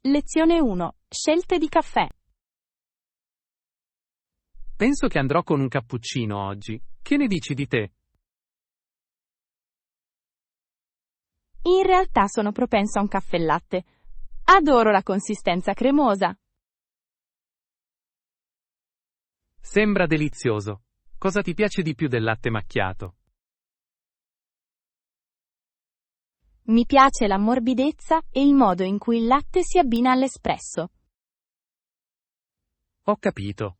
Lezione 1. Scelte di caffè. Penso che andrò con un cappuccino oggi. Che ne dici di te? In realtà sono propenso a un caffè latte. Adoro la consistenza cremosa. Sembra delizioso. Cosa ti piace di più del latte macchiato? Mi piace la morbidezza e il modo in cui il latte si abbina all'espresso. Ho capito.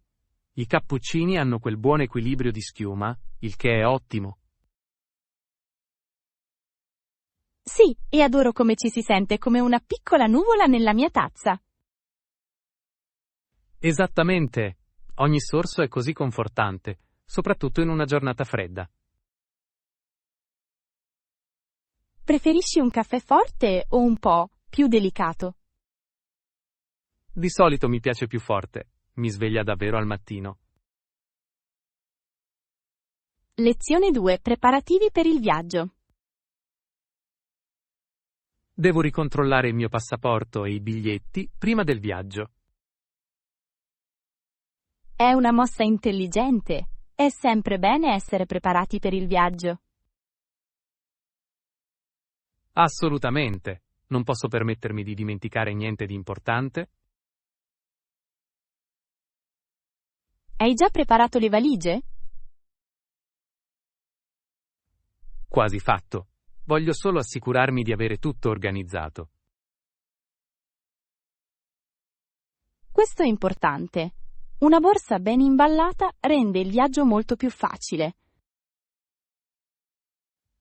I cappuccini hanno quel buon equilibrio di schiuma, il che è ottimo. Sì, e adoro come ci si sente come una piccola nuvola nella mia tazza. Esattamente. Ogni sorso è così confortante, soprattutto in una giornata fredda. Preferisci un caffè forte o un po' più delicato? Di solito mi piace più forte. Mi sveglia davvero al mattino. Lezione 2. Preparativi per il viaggio. Devo ricontrollare il mio passaporto e i biglietti prima del viaggio. È una mossa intelligente. È sempre bene essere preparati per il viaggio. Assolutamente. Non posso permettermi di dimenticare niente di importante. Hai già preparato le valigie? Quasi fatto. Voglio solo assicurarmi di avere tutto organizzato. Questo è importante. Una borsa ben imballata rende il viaggio molto più facile.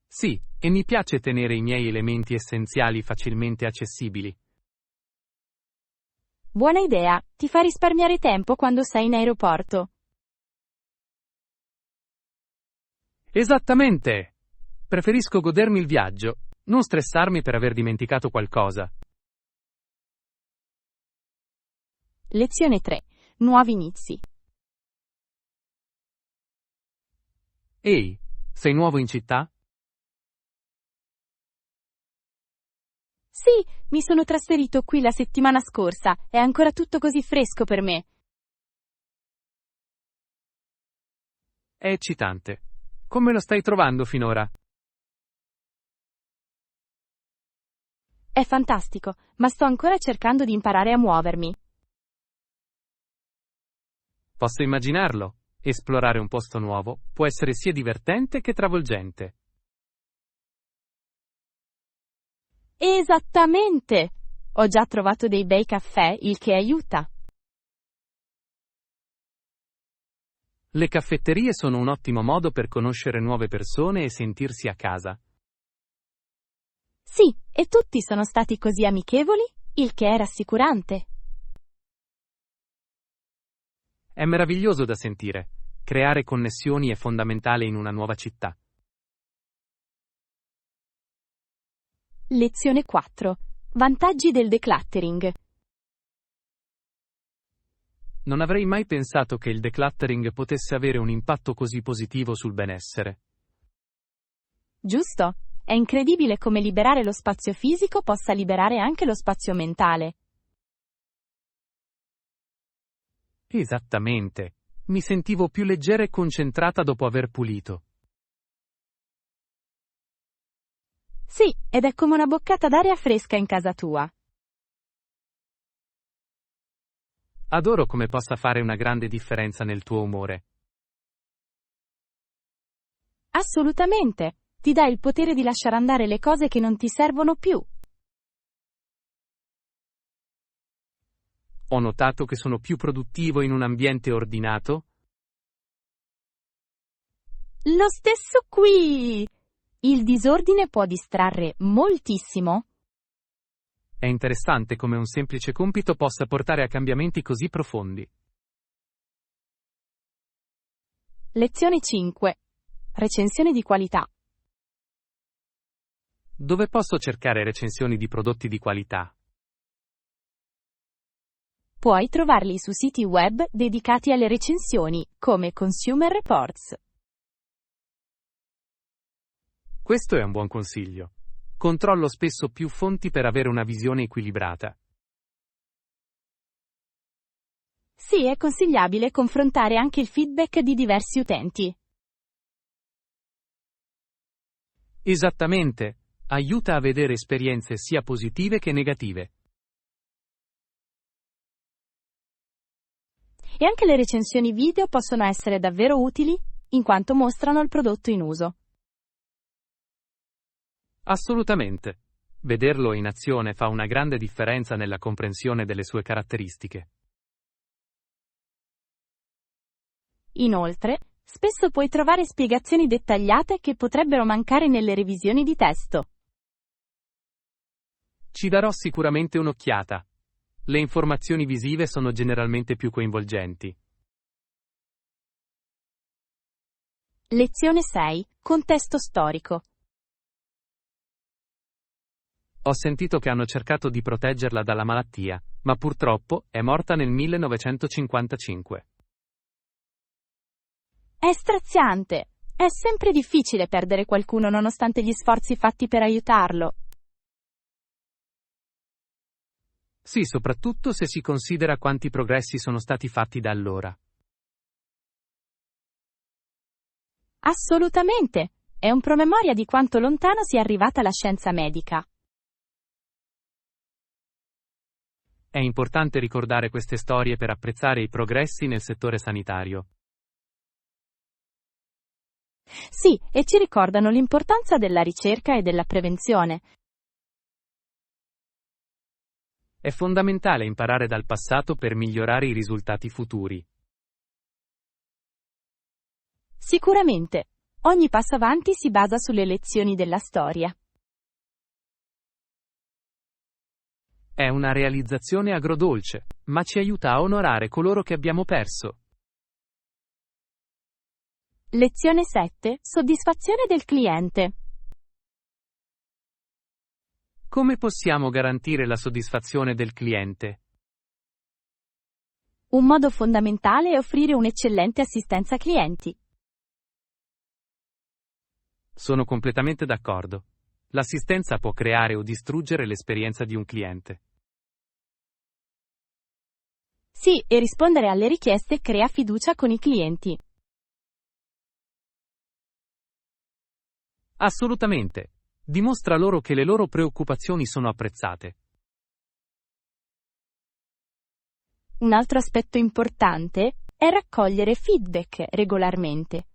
Sì, e mi piace tenere i miei elementi essenziali facilmente accessibili. Buona idea, ti fa risparmiare tempo quando sei in aeroporto. Esattamente! Preferisco godermi il viaggio, non stressarmi per aver dimenticato qualcosa. Lezione 3. Nuovi inizi. Ehi, sei nuovo in città? Sì, mi sono trasferito qui la settimana scorsa, è ancora tutto così fresco per me. È eccitante. Come lo stai trovando finora? È fantastico, ma sto ancora cercando di imparare a muovermi. Posso immaginarlo. Esplorare un posto nuovo può essere sia divertente che travolgente. Esattamente! Ho già trovato dei bei caffè, il che aiuta. Le caffetterie sono un ottimo modo per conoscere nuove persone e sentirsi a casa. Sì, e tutti sono stati così amichevoli, il che è rassicurante. È meraviglioso da sentire. Creare connessioni è fondamentale in una nuova città. Lezione 4. Vantaggi del decluttering. Non avrei mai pensato che il decluttering potesse avere un impatto così positivo sul benessere. Giusto? È incredibile come liberare lo spazio fisico possa liberare anche lo spazio mentale. Esattamente. Mi sentivo più leggera e concentrata dopo aver pulito. Sì, ed è come una boccata d'aria fresca in casa tua. Adoro come possa fare una grande differenza nel tuo umore. Assolutamente. Ti dà il potere di lasciare andare le cose che non ti servono più. Ho notato che sono più produttivo in un ambiente ordinato. Lo stesso qui! Il disordine può distrarre moltissimo. È interessante come un semplice compito possa portare a cambiamenti così profondi. Lezione 5. Recensione di qualità. Dove posso cercare recensioni di prodotti di qualità? Puoi trovarli su siti web dedicati alle recensioni, come Consumer Reports. Questo è un buon consiglio. Controllo spesso più fonti per avere una visione equilibrata. Sì, è consigliabile confrontare anche il feedback di diversi utenti. Esattamente, aiuta a vedere esperienze sia positive che negative. E anche le recensioni video possono essere davvero utili, in quanto mostrano il prodotto in uso. Assolutamente. Vederlo in azione fa una grande differenza nella comprensione delle sue caratteristiche. Inoltre, spesso puoi trovare spiegazioni dettagliate che potrebbero mancare nelle revisioni di testo. Ci darò sicuramente un'occhiata. Le informazioni visive sono generalmente più coinvolgenti. Lezione 6. Contesto storico. Ho sentito che hanno cercato di proteggerla dalla malattia, ma purtroppo è morta nel 1955. È straziante. È sempre difficile perdere qualcuno nonostante gli sforzi fatti per aiutarlo. Sì, soprattutto se si considera quanti progressi sono stati fatti da allora. Assolutamente. È un promemoria di quanto lontano sia arrivata la scienza medica. È importante ricordare queste storie per apprezzare i progressi nel settore sanitario. Sì, e ci ricordano l'importanza della ricerca e della prevenzione. È fondamentale imparare dal passato per migliorare i risultati futuri. Sicuramente. Ogni passo avanti si basa sulle lezioni della storia. È una realizzazione agrodolce, ma ci aiuta a onorare coloro che abbiamo perso. Lezione 7. Soddisfazione del cliente. Come possiamo garantire la soddisfazione del cliente? Un modo fondamentale è offrire un'eccellente assistenza clienti. Sono completamente d'accordo. L'assistenza può creare o distruggere l'esperienza di un cliente. Sì, e rispondere alle richieste crea fiducia con i clienti. Assolutamente. Dimostra loro che le loro preoccupazioni sono apprezzate. Un altro aspetto importante è raccogliere feedback regolarmente.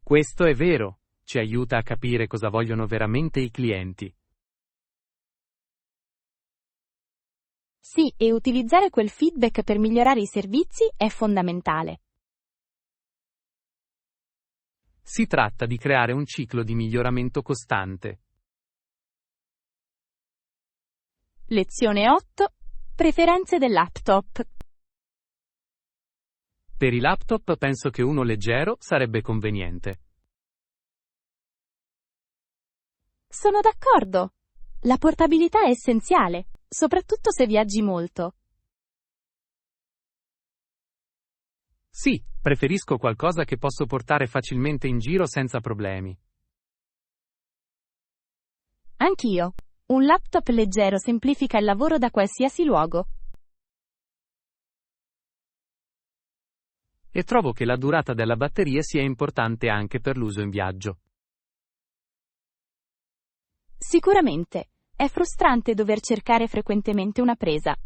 Questo è vero. Ci aiuta a capire cosa vogliono veramente i clienti. Sì, e utilizzare quel feedback per migliorare i servizi è fondamentale. Si tratta di creare un ciclo di miglioramento costante. Lezione 8. Preferenze del laptop. Per i laptop penso che uno leggero sarebbe conveniente. Sono d'accordo. La portabilità è essenziale, soprattutto se viaggi molto. Sì, preferisco qualcosa che posso portare facilmente in giro senza problemi. Anch'io. Un laptop leggero semplifica il lavoro da qualsiasi luogo. E trovo che la durata della batteria sia importante anche per l'uso in viaggio. Sicuramente. È frustrante dover cercare frequentemente una presa.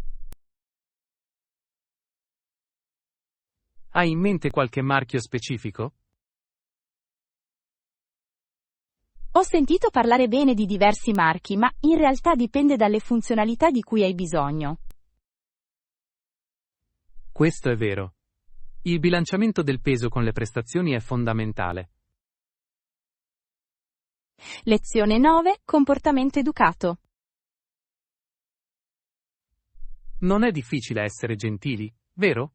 Hai in mente qualche marchio specifico? Ho sentito parlare bene di diversi marchi, ma in realtà dipende dalle funzionalità di cui hai bisogno. Questo è vero. Il bilanciamento del peso con le prestazioni è fondamentale. Lezione 9. Comportamento educato. Non è difficile essere gentili, vero?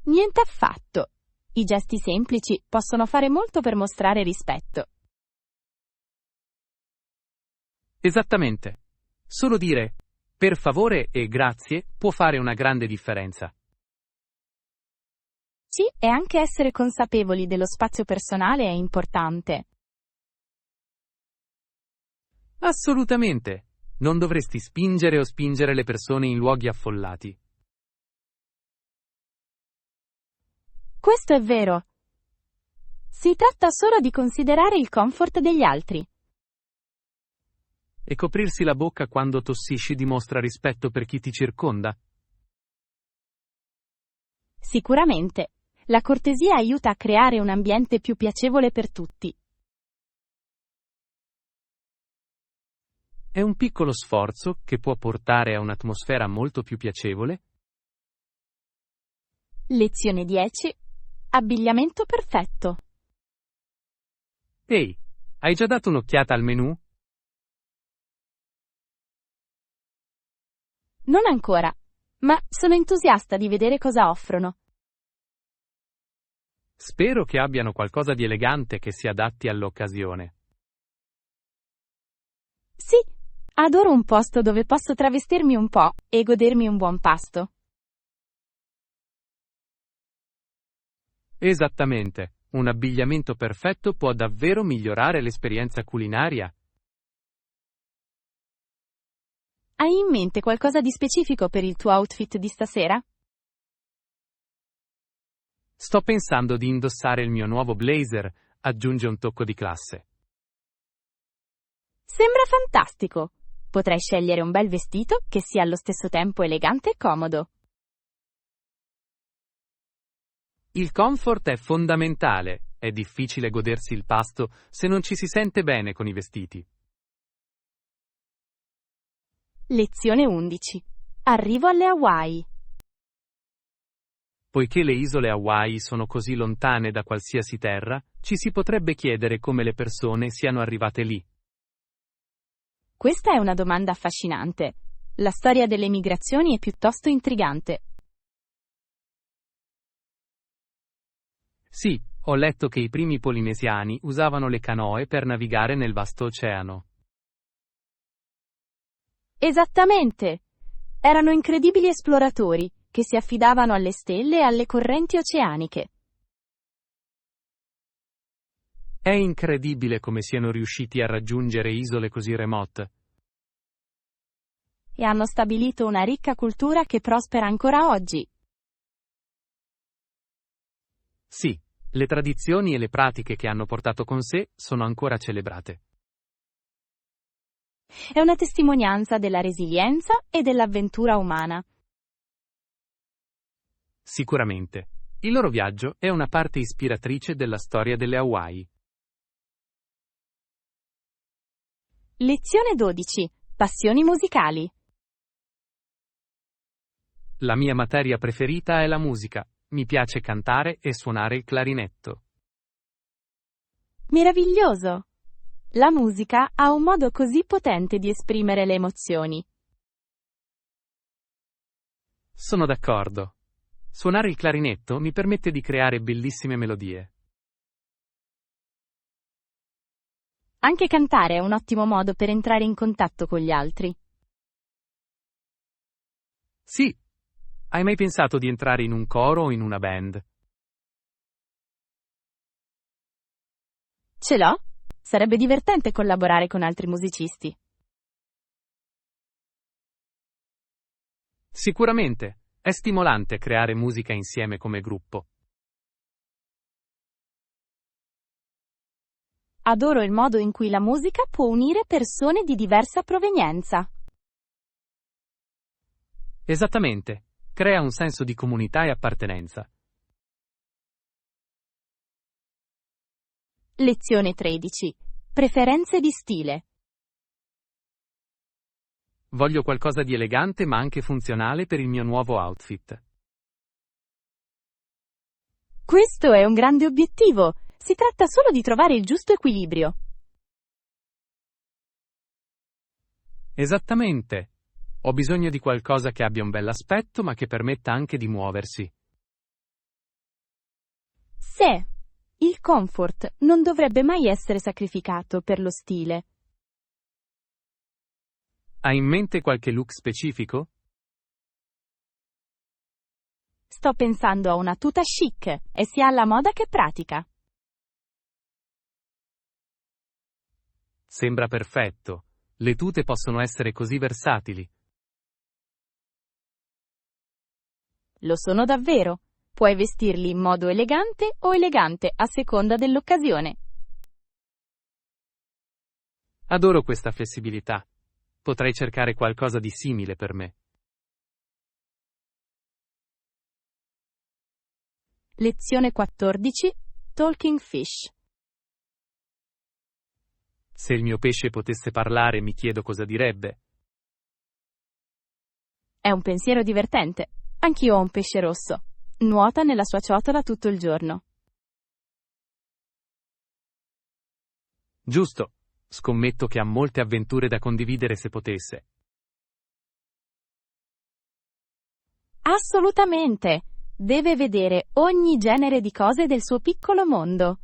Niente affatto. I gesti semplici possono fare molto per mostrare rispetto. Esattamente. Solo dire per favore e grazie può fare una grande differenza. Sì, e anche essere consapevoli dello spazio personale è importante. Assolutamente. Non dovresti spingere o spingere le persone in luoghi affollati. Questo è vero. Si tratta solo di considerare il comfort degli altri. E coprirsi la bocca quando tossisci dimostra rispetto per chi ti circonda? Sicuramente. La cortesia aiuta a creare un ambiente più piacevole per tutti. È un piccolo sforzo che può portare a un'atmosfera molto più piacevole. Lezione 10. Abbigliamento perfetto. Ehi, hai già dato un'occhiata al menù? Non ancora, ma sono entusiasta di vedere cosa offrono. Spero che abbiano qualcosa di elegante che si adatti all'occasione. Sì, adoro un posto dove posso travestirmi un po' e godermi un buon pasto. Esattamente, un abbigliamento perfetto può davvero migliorare l'esperienza culinaria. Hai in mente qualcosa di specifico per il tuo outfit di stasera? Sto pensando di indossare il mio nuovo blazer, aggiunge un tocco di classe. Sembra fantastico! Potrai scegliere un bel vestito che sia allo stesso tempo elegante e comodo. Il comfort è fondamentale, è difficile godersi il pasto se non ci si sente bene con i vestiti. Lezione 11. Arrivo alle Hawaii. Poiché le isole Hawaii sono così lontane da qualsiasi terra, ci si potrebbe chiedere come le persone siano arrivate lì. Questa è una domanda affascinante. La storia delle migrazioni è piuttosto intrigante. Sì, ho letto che i primi polinesiani usavano le canoe per navigare nel vasto oceano. Esattamente! Erano incredibili esploratori che si affidavano alle stelle e alle correnti oceaniche. È incredibile come siano riusciti a raggiungere isole così remote. E hanno stabilito una ricca cultura che prospera ancora oggi. Sì, le tradizioni e le pratiche che hanno portato con sé sono ancora celebrate. È una testimonianza della resilienza e dell'avventura umana. Sicuramente. Il loro viaggio è una parte ispiratrice della storia delle Hawaii. Lezione 12. Passioni musicali. La mia materia preferita è la musica. Mi piace cantare e suonare il clarinetto. Meraviglioso! La musica ha un modo così potente di esprimere le emozioni. Sono d'accordo. Suonare il clarinetto mi permette di creare bellissime melodie. Anche cantare è un ottimo modo per entrare in contatto con gli altri. Sì. Hai mai pensato di entrare in un coro o in una band? Ce l'ho? Sarebbe divertente collaborare con altri musicisti. Sicuramente. È stimolante creare musica insieme come gruppo. Adoro il modo in cui la musica può unire persone di diversa provenienza. Esattamente. Crea un senso di comunità e appartenenza. Lezione 13. Preferenze di stile. Voglio qualcosa di elegante ma anche funzionale per il mio nuovo outfit. Questo è un grande obiettivo. Si tratta solo di trovare il giusto equilibrio. Esattamente. Ho bisogno di qualcosa che abbia un bell'aspetto ma che permetta anche di muoversi. Se il comfort non dovrebbe mai essere sacrificato per lo stile. Hai in mente qualche look specifico? Sto pensando a una tuta chic e sia alla moda che pratica. Sembra perfetto. Le tute possono essere così versatili. Lo sono davvero. Puoi vestirli in modo elegante o elegante a seconda dell'occasione. Adoro questa flessibilità. Potrei cercare qualcosa di simile per me. Lezione 14. Talking Fish. Se il mio pesce potesse parlare, mi chiedo cosa direbbe. È un pensiero divertente. Anch'io ho un pesce rosso. Nuota nella sua ciotola tutto il giorno. Giusto. Scommetto che ha molte avventure da condividere se potesse. Assolutamente! Deve vedere ogni genere di cose del suo piccolo mondo.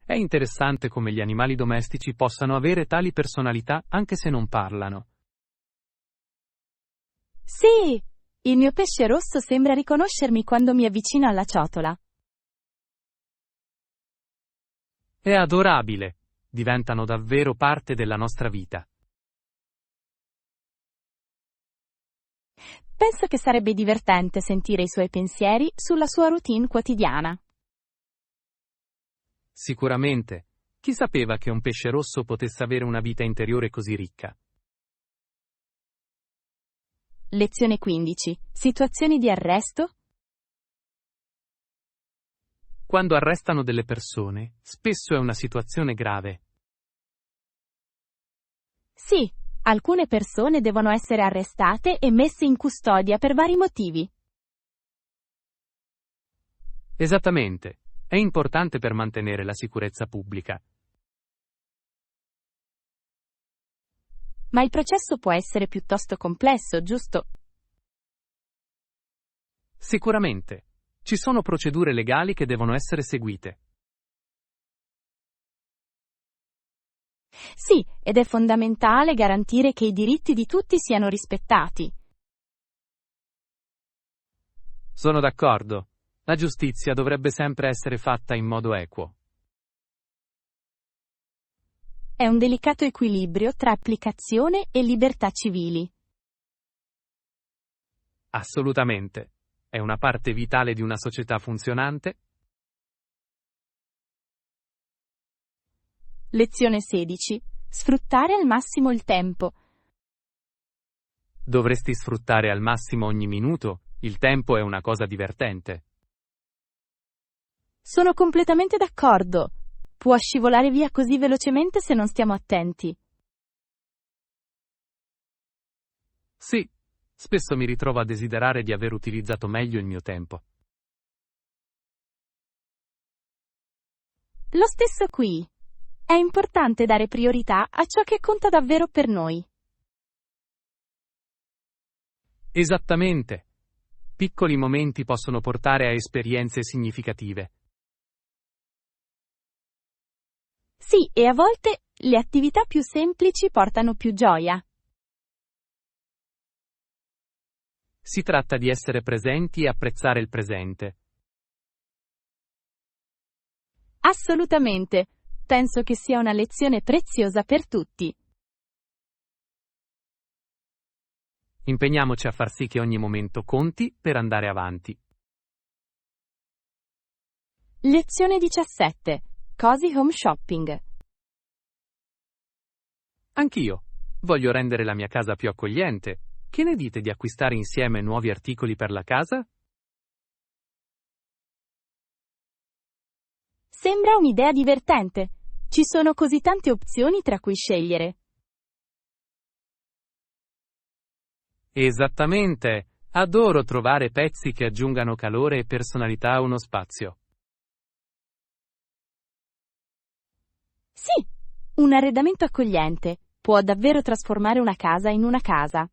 È interessante come gli animali domestici possano avere tali personalità anche se non parlano. Sì! Il mio pesce rosso sembra riconoscermi quando mi avvicino alla ciotola. È adorabile. Diventano davvero parte della nostra vita. Penso che sarebbe divertente sentire i suoi pensieri sulla sua routine quotidiana. Sicuramente. Chi sapeva che un pesce rosso potesse avere una vita interiore così ricca? Lezione 15. Situazioni di arresto? Quando arrestano delle persone, spesso è una situazione grave. Sì, alcune persone devono essere arrestate e messe in custodia per vari motivi. Esattamente. È importante per mantenere la sicurezza pubblica. Ma il processo può essere piuttosto complesso, giusto? Sicuramente. Ci sono procedure legali che devono essere seguite. Sì, ed è fondamentale garantire che i diritti di tutti siano rispettati. Sono d'accordo. La giustizia dovrebbe sempre essere fatta in modo equo. È un delicato equilibrio tra applicazione e libertà civili. Assolutamente. È una parte vitale di una società funzionante. Lezione 16. Sfruttare al massimo il tempo. Dovresti sfruttare al massimo ogni minuto. Il tempo è una cosa divertente. Sono completamente d'accordo. Può scivolare via così velocemente se non stiamo attenti. Sì, spesso mi ritrovo a desiderare di aver utilizzato meglio il mio tempo. Lo stesso qui. È importante dare priorità a ciò che conta davvero per noi. Esattamente. Piccoli momenti possono portare a esperienze significative. Sì, e a volte le attività più semplici portano più gioia. Si tratta di essere presenti e apprezzare il presente. Assolutamente. Penso che sia una lezione preziosa per tutti. Impegniamoci a far sì che ogni momento conti per andare avanti. Lezione 17. Cozy Home Shopping. Anch'io. Voglio rendere la mia casa più accogliente. Che ne dite di acquistare insieme nuovi articoli per la casa? Sembra un'idea divertente. Ci sono così tante opzioni tra cui scegliere. Esattamente. Adoro trovare pezzi che aggiungano calore e personalità a uno spazio. Sì, un arredamento accogliente può davvero trasformare una casa in una casa.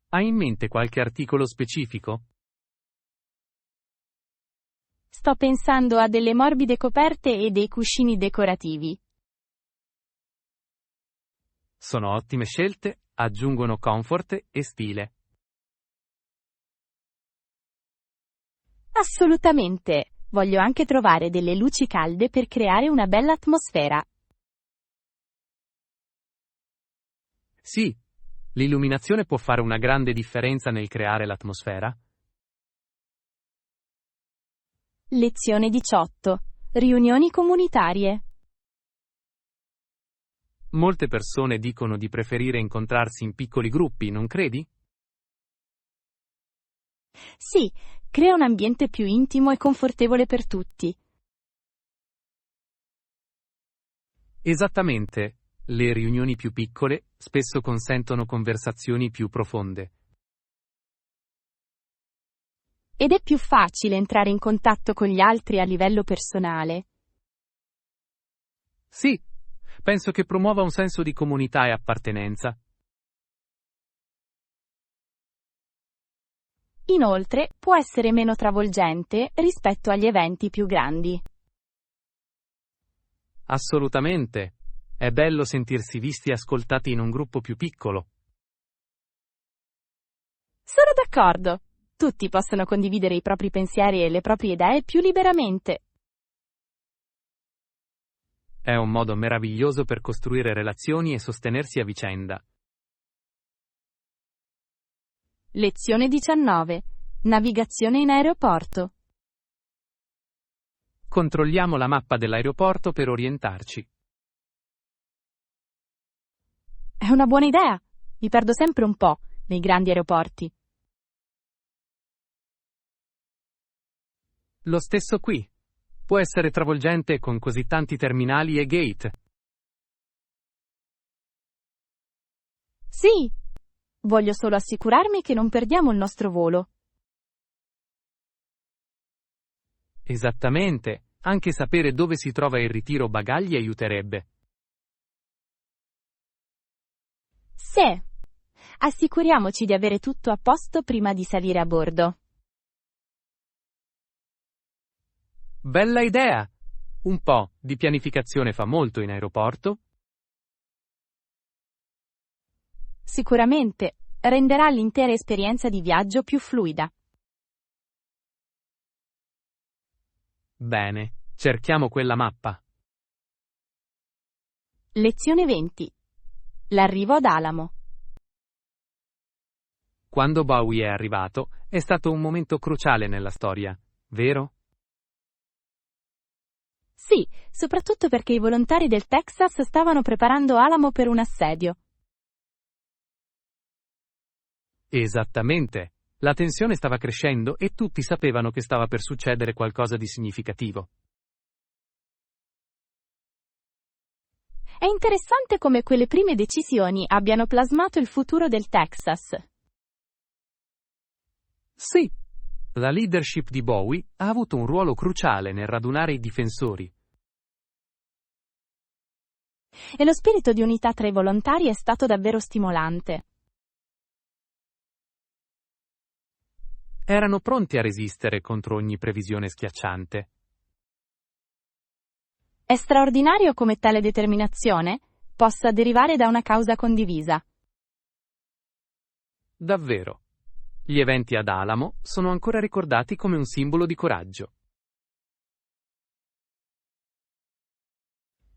Hai in mente qualche articolo specifico? Sto pensando a delle morbide coperte e dei cuscini decorativi. Sono ottime scelte, aggiungono comfort e stile. Assolutamente. Voglio anche trovare delle luci calde per creare una bella atmosfera. Sì, l'illuminazione può fare una grande differenza nel creare l'atmosfera. Lezione 18. Riunioni comunitarie. Molte persone dicono di preferire incontrarsi in piccoli gruppi, non credi? Sì, crea un ambiente più intimo e confortevole per tutti. Esattamente. Le riunioni più piccole spesso consentono conversazioni più profonde. Ed è più facile entrare in contatto con gli altri a livello personale. Sì, penso che promuova un senso di comunità e appartenenza. Inoltre, può essere meno travolgente rispetto agli eventi più grandi. Assolutamente. È bello sentirsi visti e ascoltati in un gruppo più piccolo. Sono d'accordo. Tutti possono condividere i propri pensieri e le proprie idee più liberamente. È un modo meraviglioso per costruire relazioni e sostenersi a vicenda. Lezione 19. Navigazione in aeroporto. Controlliamo la mappa dell'aeroporto per orientarci. È una buona idea. Mi perdo sempre un po' nei grandi aeroporti. Lo stesso qui. Può essere travolgente con così tanti terminali e gate. Sì. Voglio solo assicurarmi che non perdiamo il nostro volo. Esattamente. Anche sapere dove si trova il ritiro bagagli aiuterebbe. Sì. Assicuriamoci di avere tutto a posto prima di salire a bordo. Bella idea! Un po' di pianificazione fa molto in aeroporto. Sicuramente renderà l'intera esperienza di viaggio più fluida. Bene, cerchiamo quella mappa. Lezione 20. L'arrivo ad Alamo. Quando Bowie è arrivato, è stato un momento cruciale nella storia, vero? Sì, soprattutto perché i volontari del Texas stavano preparando Alamo per un assedio. Esattamente. La tensione stava crescendo e tutti sapevano che stava per succedere qualcosa di significativo. È interessante come quelle prime decisioni abbiano plasmato il futuro del Texas. Sì, la leadership di Bowie ha avuto un ruolo cruciale nel radunare i difensori. E lo spirito di unità tra i volontari è stato davvero stimolante. Erano pronti a resistere contro ogni previsione schiacciante. È straordinario come tale determinazione possa derivare da una causa condivisa. Davvero. Gli eventi ad Alamo sono ancora ricordati come un simbolo di coraggio.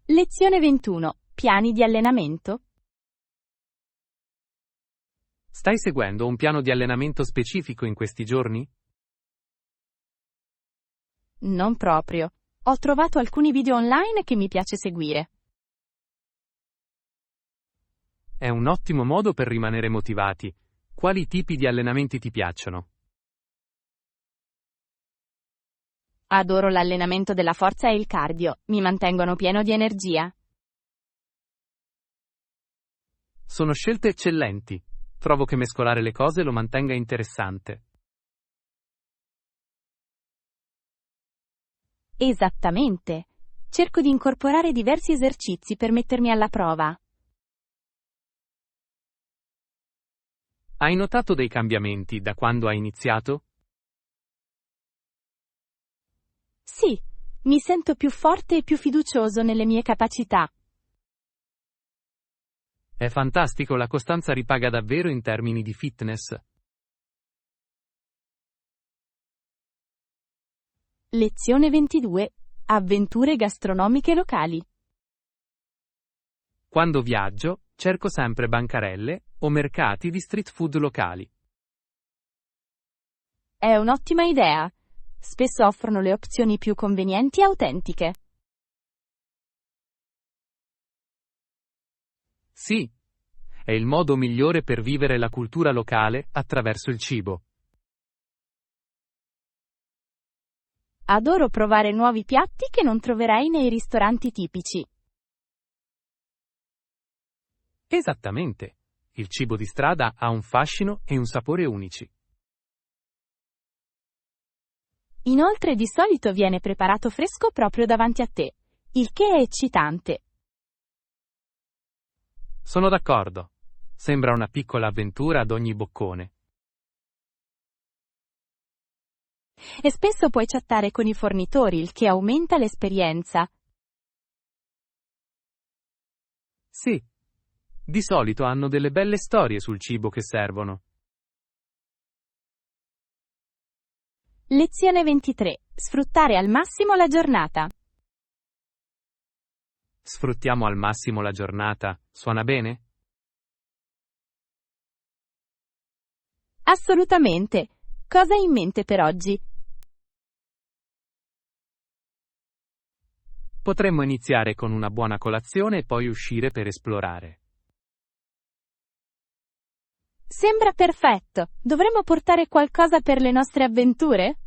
Lezione 21. Piani di allenamento. Stai seguendo un piano di allenamento specifico in questi giorni? Non proprio. Ho trovato alcuni video online che mi piace seguire. È un ottimo modo per rimanere motivati. Quali tipi di allenamenti ti piacciono? Adoro l'allenamento della forza e il cardio, mi mantengono pieno di energia. Sono scelte eccellenti. Trovo che mescolare le cose lo mantenga interessante. Esattamente. Cerco di incorporare diversi esercizi per mettermi alla prova. Hai notato dei cambiamenti da quando hai iniziato? Sì, mi sento più forte e più fiducioso nelle mie capacità. È fantastico, la costanza ripaga davvero in termini di fitness. Lezione 22. Avventure gastronomiche locali. Quando viaggio, Cerco sempre bancarelle o mercati di street food locali. È un'ottima idea. Spesso offrono le opzioni più convenienti e autentiche. Sì, è il modo migliore per vivere la cultura locale attraverso il cibo. Adoro provare nuovi piatti che non troverai nei ristoranti tipici. Esattamente. Il cibo di strada ha un fascino e un sapore unici. Inoltre di solito viene preparato fresco proprio davanti a te, il che è eccitante. Sono d'accordo. Sembra una piccola avventura ad ogni boccone. E spesso puoi chattare con i fornitori, il che aumenta l'esperienza. Sì. Di solito hanno delle belle storie sul cibo che servono. Lezione 23. Sfruttare al massimo la giornata. Sfruttiamo al massimo la giornata. Suona bene? Assolutamente. Cosa hai in mente per oggi? Potremmo iniziare con una buona colazione e poi uscire per esplorare. Sembra perfetto. Dovremmo portare qualcosa per le nostre avventure?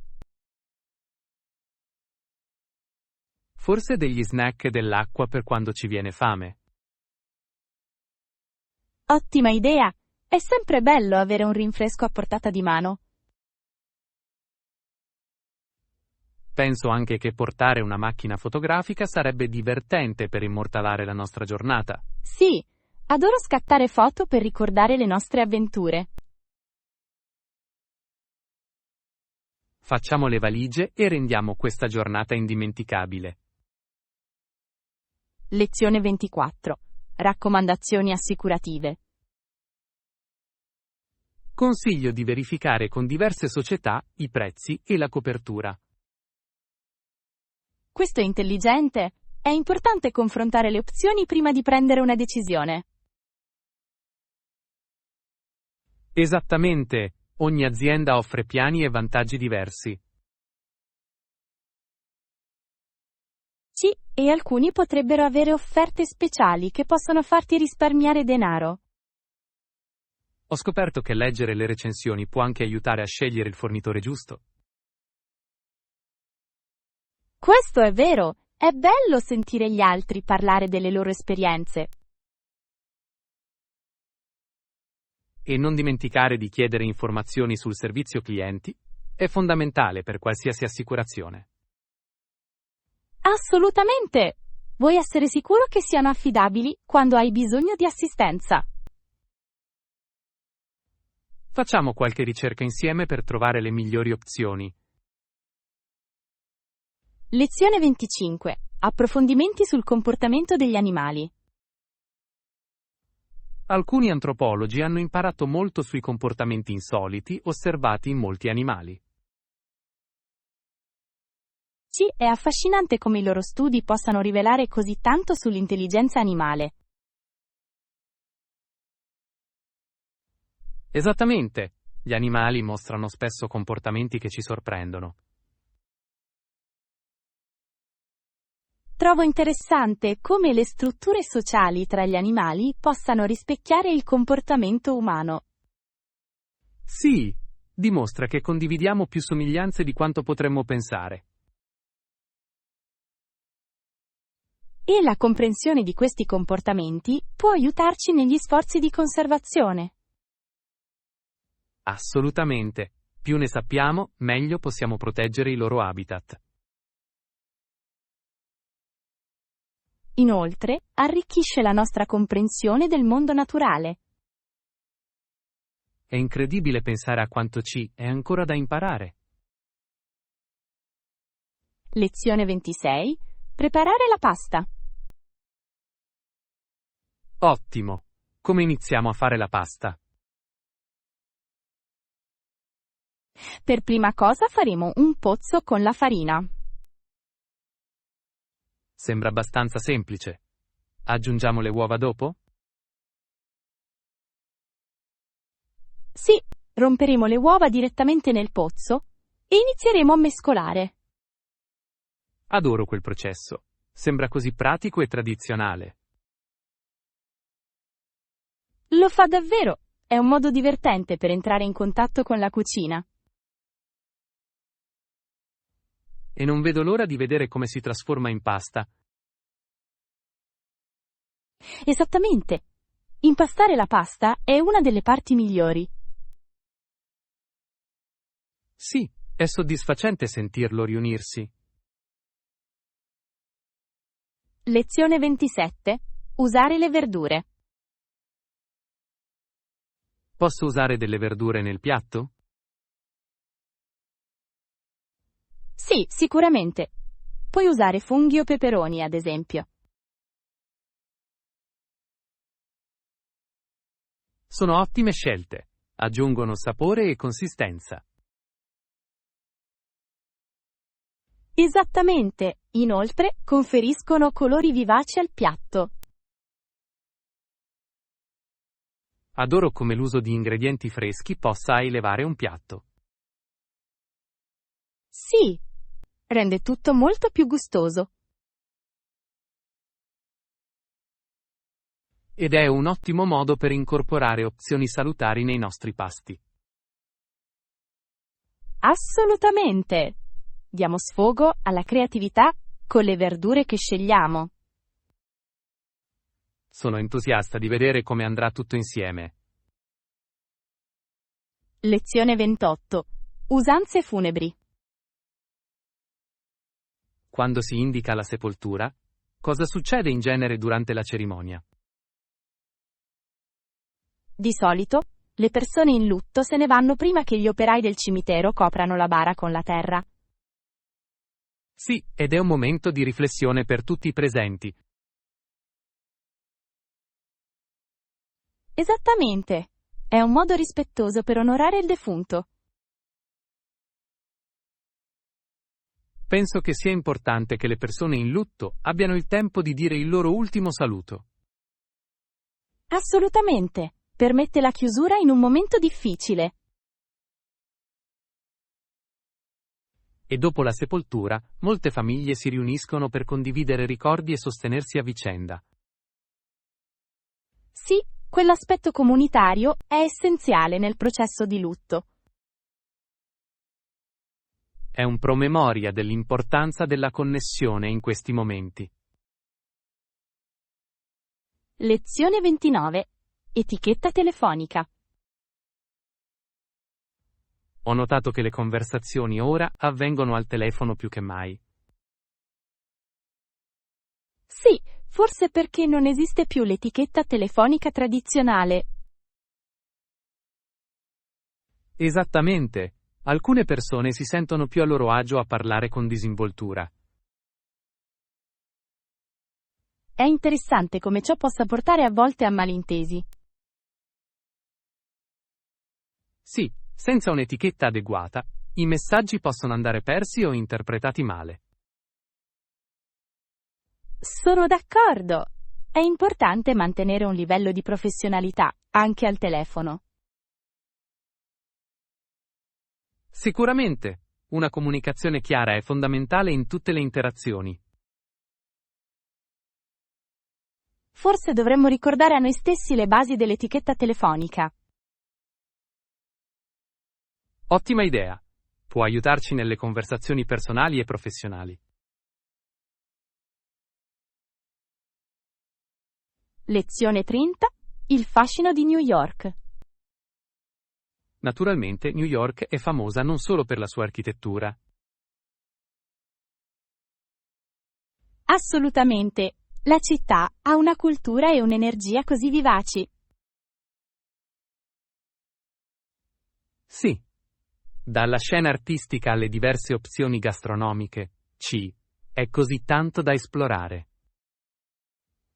Forse degli snack e dell'acqua per quando ci viene fame. Ottima idea. È sempre bello avere un rinfresco a portata di mano. Penso anche che portare una macchina fotografica sarebbe divertente per immortalare la nostra giornata. Sì, adoro scattare foto per ricordare le nostre avventure. Facciamo le valigie e rendiamo questa giornata indimenticabile. Lezione 24. Raccomandazioni assicurative. Consiglio di verificare con diverse società i prezzi e la copertura. Questo è intelligente. È importante confrontare le opzioni prima di prendere una decisione. Esattamente, ogni azienda offre piani e vantaggi diversi. Sì, e alcuni potrebbero avere offerte speciali che possono farti risparmiare denaro. Ho scoperto che leggere le recensioni può anche aiutare a scegliere il fornitore giusto. Questo è vero. È bello sentire gli altri parlare delle loro esperienze. E non dimenticare di chiedere informazioni sul servizio clienti, è fondamentale per qualsiasi assicurazione. Assolutamente! Vuoi essere sicuro che siano affidabili quando hai bisogno di assistenza. Facciamo qualche ricerca insieme per trovare le migliori opzioni. Lezione 25. Approfondimenti sul comportamento degli animali. Alcuni antropologi hanno imparato molto sui comportamenti insoliti osservati in molti animali. Sì, è affascinante come i loro studi possano rivelare così tanto sull'intelligenza animale. Esattamente, gli animali mostrano spesso comportamenti che ci sorprendono. Trovo interessante come le strutture sociali tra gli animali possano rispecchiare il comportamento umano. Sì, dimostra che condividiamo più somiglianze di quanto potremmo pensare. E la comprensione di questi comportamenti può aiutarci negli sforzi di conservazione. Assolutamente. Più ne sappiamo, meglio possiamo proteggere i loro habitat. Inoltre, arricchisce la nostra comprensione del mondo naturale. È incredibile pensare a quanto ci è ancora da imparare. Lezione 26. Preparare la pasta. Ottimo. Come iniziamo a fare la pasta? Per prima cosa faremo un pozzo con la farina. Sembra abbastanza semplice. Aggiungiamo le uova dopo? Sì, romperemo le uova direttamente nel pozzo e inizieremo a mescolare. Adoro quel processo. Sembra così pratico e tradizionale. Lo fa davvero, è un modo divertente per entrare in contatto con la cucina. E non vedo l'ora di vedere come si trasforma in pasta. Esattamente. Impastare la pasta è una delle parti migliori. Sì, è soddisfacente sentirlo riunirsi. Lezione 27. Usare le verdure. Posso usare delle verdure nel piatto? Sì, sicuramente. Puoi usare funghi o peperoni, ad esempio. Sono ottime scelte. Aggiungono sapore e consistenza. Esattamente. Inoltre, conferiscono colori vivaci al piatto. Adoro come l'uso di ingredienti freschi possa elevare un piatto. Sì, rende tutto molto più gustoso. Ed è un ottimo modo per incorporare opzioni salutari nei nostri pasti. Assolutamente. Diamo sfogo alla creatività con le verdure che scegliamo. Sono entusiasta di vedere come andrà tutto insieme. Lezione 28. Usanze funebri. Quando si indica la sepoltura, cosa succede in genere durante la cerimonia? Di solito, le persone in lutto se ne vanno prima che gli operai del cimitero coprano la bara con la terra. Sì, ed è un momento di riflessione per tutti i presenti. Esattamente. È un modo rispettoso per onorare il defunto. Penso che sia importante che le persone in lutto abbiano il tempo di dire il loro ultimo saluto. Assolutamente. Permette la chiusura in un momento difficile. E dopo la sepoltura, molte famiglie si riuniscono per condividere ricordi e sostenersi a vicenda. Sì, quell'aspetto comunitario è essenziale nel processo di lutto. È un promemoria dell'importanza della connessione in questi momenti. Lezione 29. Etichetta telefonica. Ho notato che le conversazioni ora avvengono al telefono più che mai. Sì, forse perché non esiste più l'etichetta telefonica tradizionale. Esattamente. Alcune persone si sentono più a loro agio a parlare con disinvoltura. È interessante come ciò possa portare a volte a malintesi. Sì, senza un'etichetta adeguata, i messaggi possono andare persi o interpretati male. Sono d'accordo. È importante mantenere un livello di professionalità, anche al telefono. Sicuramente, una comunicazione chiara è fondamentale in tutte le interazioni. Forse dovremmo ricordare a noi stessi le basi dell'etichetta telefonica. Ottima idea. Può aiutarci nelle conversazioni personali e professionali. Lezione 30. Il fascino di New York. Naturalmente, New York è famosa non solo per la sua architettura. Assolutamente. La città ha una cultura e un'energia così vivaci. Sì. Dalla scena artistica alle diverse opzioni gastronomiche, è così tanto da esplorare.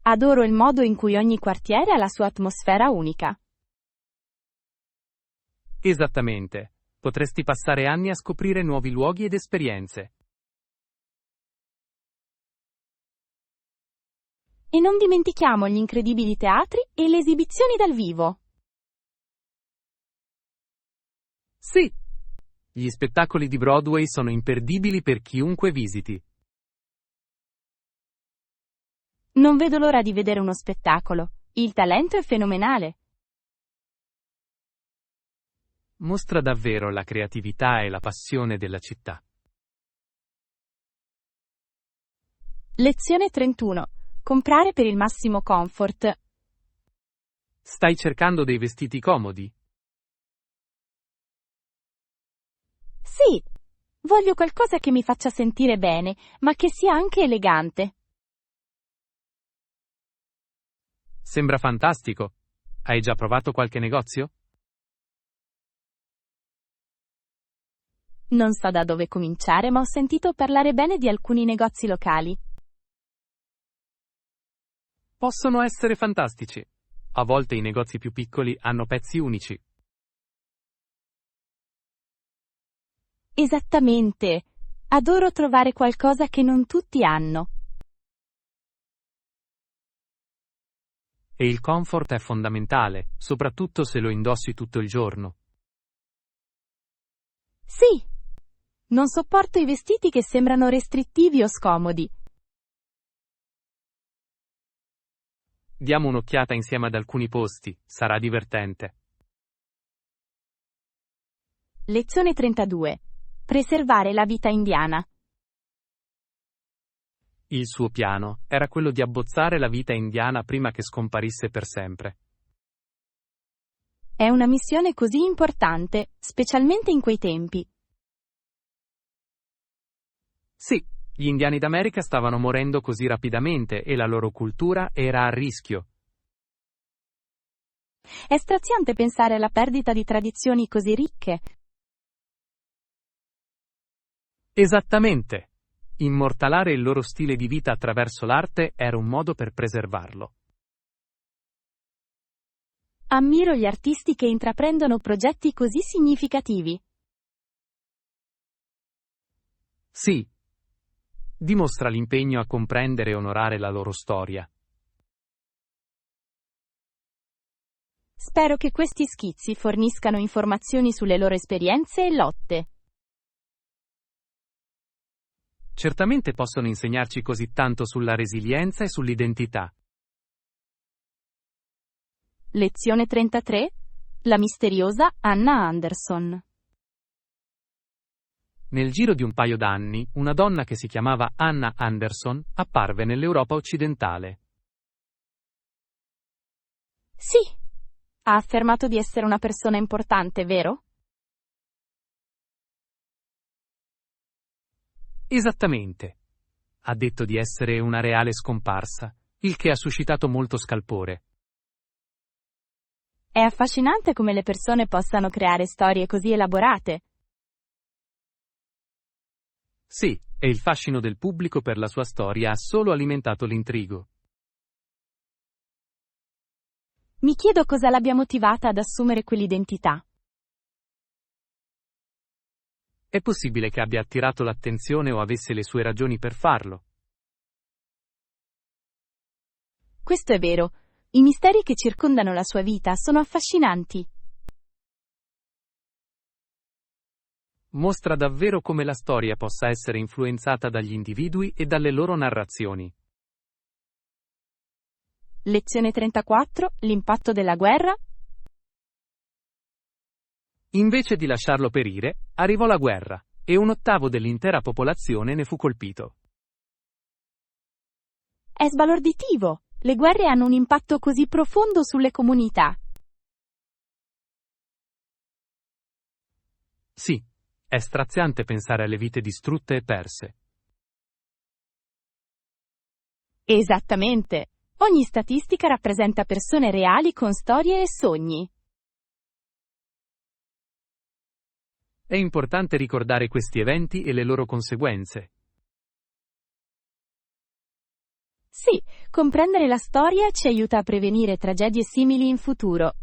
Adoro il modo in cui ogni quartiere ha la sua atmosfera unica. Esattamente. Potresti passare anni a scoprire nuovi luoghi ed esperienze. E non dimentichiamo gli incredibili teatri e le esibizioni dal vivo. Sì! Gli spettacoli di Broadway sono imperdibili per chiunque visiti. Non vedo l'ora di vedere uno spettacolo. Il talento è fenomenale. Mostra davvero la creatività e la passione della città. Lezione 31. Comprare per il massimo comfort. Stai cercando dei vestiti comodi? Sì, voglio qualcosa che mi faccia sentire bene, ma che sia anche elegante. Sembra fantastico. Hai già provato qualche negozio? Non so da dove cominciare, ma ho sentito parlare bene di alcuni negozi locali. Possono essere fantastici. A volte i negozi più piccoli hanno pezzi unici. Esattamente. Adoro trovare qualcosa che non tutti hanno. E il comfort è fondamentale, soprattutto se lo indossi tutto il giorno. Sì. Non sopporto i vestiti che sembrano restrittivi o scomodi. Diamo un'occhiata insieme ad alcuni posti, sarà divertente. Lezione 32. Preservare la vita indiana. Il suo piano era quello di abbozzare la vita indiana prima che scomparisse per sempre. È una missione così importante, specialmente in quei tempi. Sì, gli indiani d'America stavano morendo così rapidamente e la loro cultura era a rischio. È straziante pensare alla perdita di tradizioni così ricche. Esattamente. Immortalare il loro stile di vita attraverso l'arte era un modo per preservarlo. Ammiro gli artisti che intraprendono progetti così significativi. Sì. Dimostra l'impegno a comprendere e onorare la loro storia. Spero che questi schizzi forniscano informazioni sulle loro esperienze e lotte. Certamente possono insegnarci così tanto sulla resilienza e sull'identità. Lezione 33. La misteriosa Anna Anderson. Nel giro di un paio d'anni, una donna che si chiamava Anna Anderson apparve nell'Europa occidentale. Sì. Ha affermato di essere una persona importante, vero? Esattamente. Ha detto di essere una reale scomparsa, il che ha suscitato molto scalpore. È affascinante come le persone possano creare storie così elaborate. Sì, e il fascino del pubblico per la sua storia ha solo alimentato l'intrigo. Mi chiedo cosa l'abbia motivata ad assumere quell'identità. È possibile che abbia attirato l'attenzione o avesse le sue ragioni per farlo. Questo è vero. I misteri che circondano la sua vita sono affascinanti. Mostra davvero come la storia possa essere influenzata dagli individui e dalle loro narrazioni. Lezione 34. L'impatto della guerra. Invece di lasciarlo perire, arrivò la guerra, e 1/8 dell'intera popolazione ne fu colpito. È sbalorditivo. Le guerre hanno un impatto così profondo sulle comunità. Sì, è straziante pensare alle vite distrutte e perse. Esattamente. Ogni statistica rappresenta persone reali con storie e sogni. È importante ricordare questi eventi e le loro conseguenze. Sì, comprendere la storia ci aiuta a prevenire tragedie simili in futuro.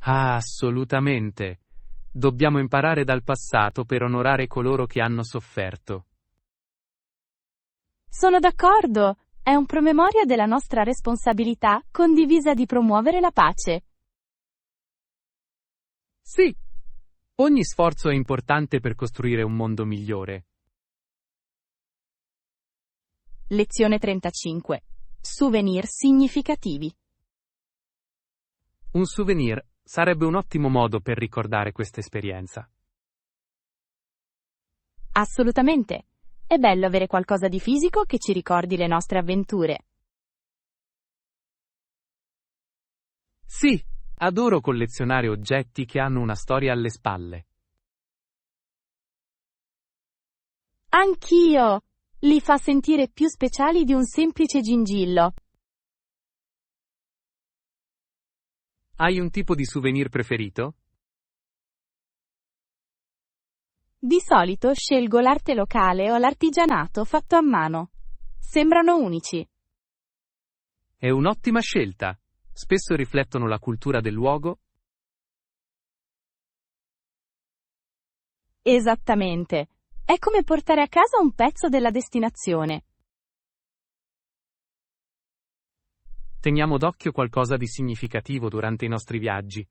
Ah, assolutamente. Dobbiamo imparare dal passato per onorare coloro che hanno sofferto. Sono d'accordo. È un promemoria della nostra responsabilità condivisa di promuovere la pace. Sì, ogni sforzo è importante per costruire un mondo migliore. Lezione 35. Souvenir significativi. Un souvenir sarebbe un ottimo modo per ricordare questa esperienza. Assolutamente. È bello avere qualcosa di fisico che ci ricordi le nostre avventure. Sì, adoro collezionare oggetti che hanno una storia alle spalle. Anch'io! Li fa sentire più speciali di un semplice gingillo. Hai un tipo di souvenir preferito? Di solito scelgo l'arte locale o l'artigianato fatto a mano. Sembrano unici. È un'ottima scelta. Spesso riflettono la cultura del luogo. Esattamente. È come portare a casa un pezzo della destinazione. Teniamo d'occhio qualcosa di significativo durante i nostri viaggi.